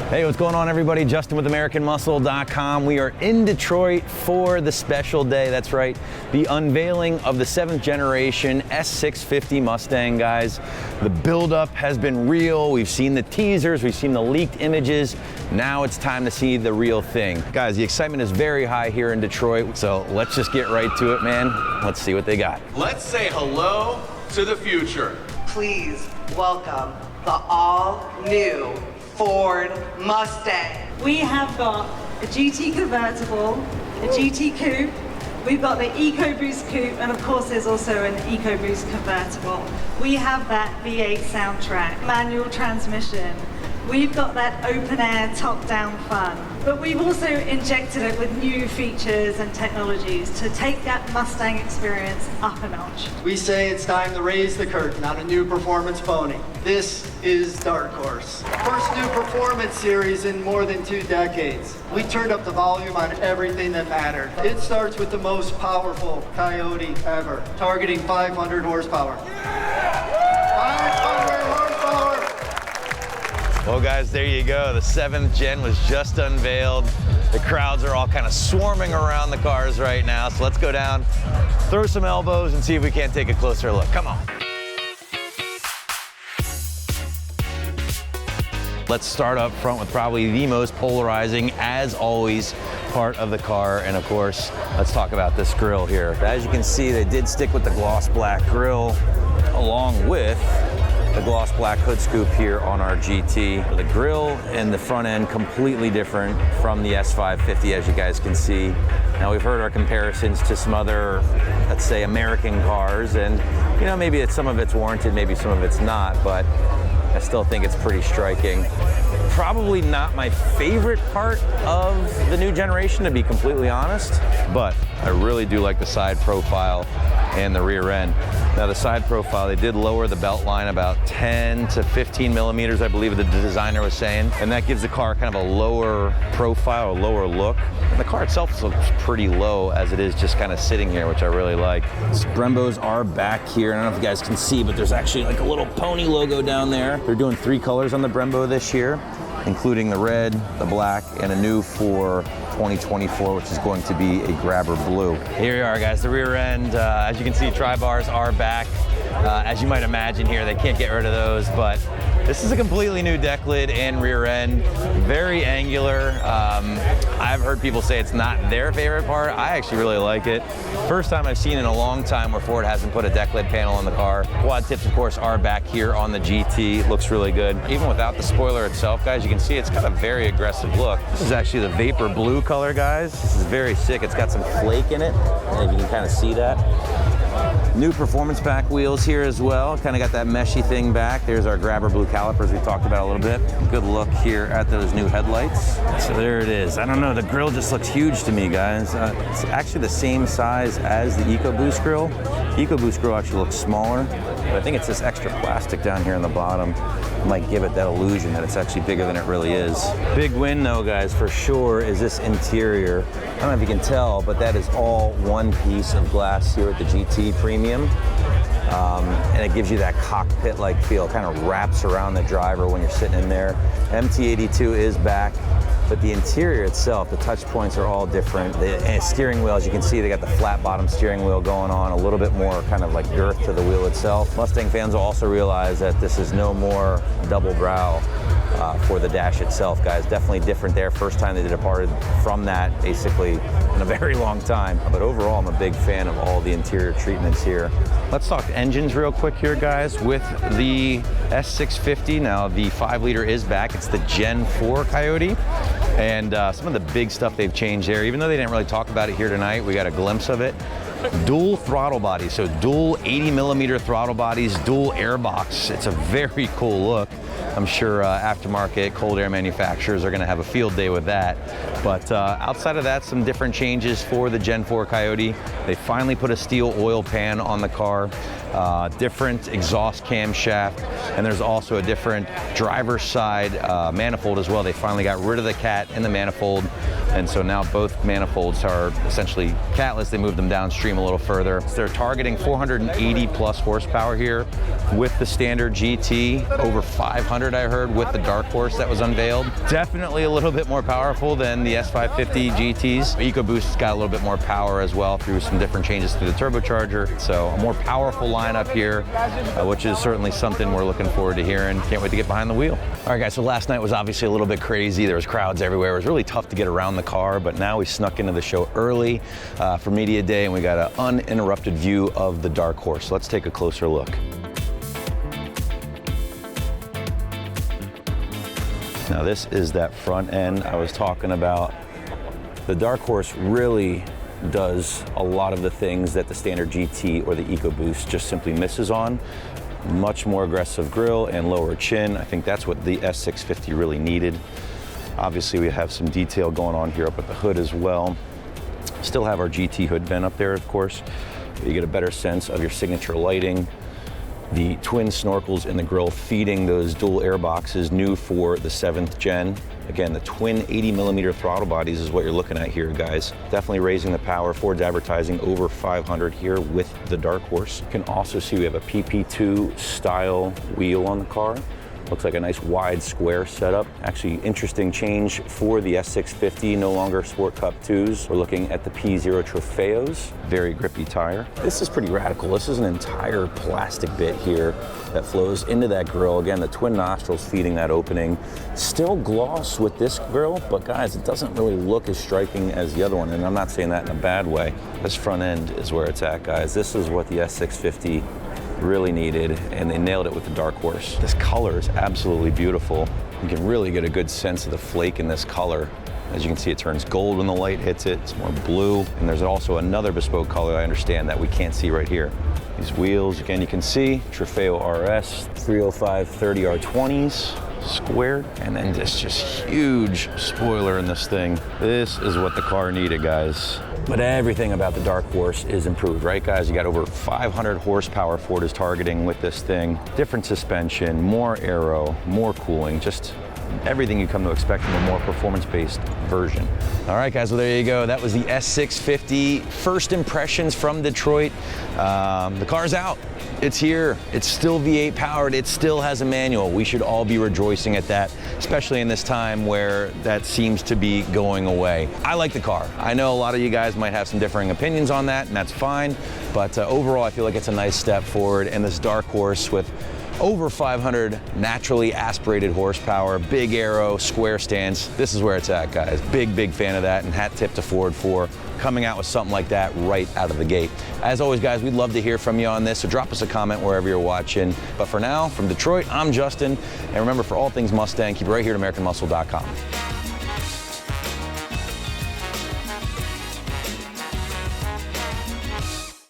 Hey, what's going on, everybody? Justin with AmericanMuscle.com. We are in Detroit for the special day. That's right, the unveiling of the 7th generation S650 Mustang, guys. The buildup has been real. We've seen the teasers, we've seen the leaked images. Now it's time to see the real thing. Guys, the excitement is very high here in Detroit, so let's just get right to it, man. Let's see what they got. Let's say hello to the future. Please welcome the all-new Ford Mustang. We have got a GT convertible, a GT coupe, we've got the EcoBoost coupe, and of course there's also an EcoBoost convertible. We have that V8 soundtrack, manual transmission. We've got that open air, top down fun. But we've also injected it with new features and technologies to take that Mustang experience up a notch. We say it's time to raise the curtain on a new performance pony. This is Dark Horse. First new performance series in more than 2 decades. We turned up the volume on everything that mattered. It starts with the most powerful Coyote ever, targeting 500 horsepower. 500 horsepower! Well, guys, there you go. The 7th gen was just unveiled. The crowds are all kind of swarming around the cars right now. So let's go down, throw some elbows, and see if we can't take a closer look. Come on. Let's start up front with probably the most polarizing, as always, part of the car. And of course, let's talk about this grille here. As you can see, they did stick with the gloss black grille along with the gloss black hood scoop here on our GT. The grille and the front end completely different from the S550, as you guys can see. Now, we've heard our comparisons to some other, let's say, American cars, and you know, maybe some of it's warranted, maybe some of it's not, but I still think it's pretty striking. Probably not my favorite part of the new generation, to be completely honest, but I really do like the side profile and the rear end. Now, the side profile, they did lower the belt line about 10 to 15 millimeters, I believe the designer was saying, and that gives the car kind of a lower profile, a lower look. And the car itself looks pretty low as it is just kind of sitting here, which I really like. Brembos are back here. I don't know if you guys can see, but there's actually like a little pony logo down there. They're doing 3 colors on the Brembo this year, including the red, the black, and a new for 2024, which is going to be a grabber blue. Here we are, guys, the rear end. As you can see, tri-bars are back. As you might imagine here, they can't get rid of those, but this is a completely new deck lid and rear end. Very angular. I've heard people say it's not their favorite part. I actually really like it. First time I've seen in a long time where Ford hasn't put a deck lid panel on the car. Quad tips, of course, are back here on the GT. Looks really good. Even without the spoiler itself, guys, you can see it's got a very aggressive look. This is actually the Vapor Blue color, guys. This is very sick. It's got some flake in it, and if you can kind of see that. New performance pack wheels here as well. Kind of got that meshy thing back. There's our grabber blue calipers we talked about a little bit. Good look here at those new headlights. So there it is. I don't know, the grille just looks huge to me, guys. It's actually the same size as the EcoBoost grille. The EcoBoost grille actually looks smaller, but I think it's this extra plastic down here on the bottom might give it that illusion that it's actually bigger than it really is. Big win though, guys, for sure, is this interior. I don't know if you can tell, but that is all one piece of glass here at the GT Premium. And it gives you that cockpit-like feel, kind of wraps around the driver when you're sitting in there. MT82 is back, but the interior itself, the touch points are all different. The steering wheel, as you can see, they got the flat bottom steering wheel going on, a little bit more kind of like girth to the wheel itself. Mustang fans will also realize that this is no more double brow for the dash itself, guys. Definitely different there. First time they departed from that, basically, in a very long time. But overall, I'm a big fan of all the interior treatments here. Let's talk engines real quick here, guys, with the S650. Now, the 5-liter is back. It's the Gen 4 Coyote. And some of the big stuff they've changed there, even though they didn't really talk about it here tonight, we got a glimpse of it. Dual throttle bodies, so dual 80mm throttle bodies, dual airbox. It's a very cool look. I'm sure aftermarket cold air manufacturers are going to have a field day with that. But outside of that, some different changes for the Gen 4 Coyote. They finally put a steel oil pan on the car. different exhaust camshaft, and there's also a different driver's side manifold as well. They finally got rid of the cat in the manifold, and so now both manifolds are essentially catless. They moved them downstream a little further. So they're targeting 480 plus horsepower here with the standard GT, over 500 I heard with the Dark Horse that was unveiled. Definitely a little bit more powerful than the S550 GTs. EcoBoost's got a little bit more power as well through some different changes to the turbocharger. So a more powerful lineup here, which is certainly something we're looking forward to hearing. Can't wait to get behind the wheel. All right guys, so last night was obviously a little bit crazy. There was crowds everywhere. It was really tough to get around the car, but now we snuck into the show early for Media Day, and we got an uninterrupted view of the Dark Horse. Let's take a closer look. Now this is that front end I was talking about. The Dark Horse really does a lot of the things that the standard GT or the EcoBoost just simply misses on. Much more aggressive grille and lower chin. I think that's what the S650 really needed. Obviously we have some detail going on here up at the hood as well. Still have our GT hood vent up there, of course. You get a better sense of your signature lighting. The twin snorkels in the grille feeding those dual air boxes, new for the 7th gen. Again, the twin 80mm throttle bodies is what you're looking at here, guys. Definitely raising the power. Ford's advertising over 500 here with the Dark Horse. You can also see we have a PP2 style wheel on the car. Looks like a nice wide square setup. Actually, interesting change for the S650, no longer Sport Cup 2s. We're looking at the P0 Trofeos, very grippy tire. This is pretty radical. This is an entire plastic bit here that flows into that grille. Again, the twin nostrils feeding that opening. Still gloss with this grille, but guys, it doesn't really look as striking as the other one, and I'm not saying that in a bad way. This front end is where it's at, guys. This is what the S650 really needed, and they nailed it with the Dark Horse. This color is absolutely beautiful. You can really get a good sense of the flake in this color. As you can see, it turns gold when the light hits it. It's more blue, and there's also another bespoke color I understand that we can't see right here. These wheels, again, you can see Trofeo RS 305 30R20s squared, and then this just huge spoiler in this thing. This is what the car needed, guys. But everything about the Dark Horse is improved, right guys? You got over 500 horsepower Ford is targeting with this thing. Different suspension, more aero, more cooling, just everything you come to expect from a more performance-based version. All right, guys, well, there you go. That was the S650. First impressions from Detroit. The car's out. It's here. It's still V8 powered. It still has a manual. We should all be rejoicing at that, especially in this time where that seems to be going away. I like the car. I know a lot of you guys might have some differing opinions on that, and that's fine. But overall, I feel like it's a nice step forward. And this Dark Horse with over 500 naturally aspirated horsepower, big aero, square stance. This is where it's at, guys. Big, big fan of that, and hat tip to Ford for coming out with something like that right out of the gate. As always, guys, we'd love to hear from you on this, so drop us a comment wherever you're watching. But for now, from Detroit, I'm Justin, and remember, for all things Mustang, keep it right here at AmericanMuscle.com.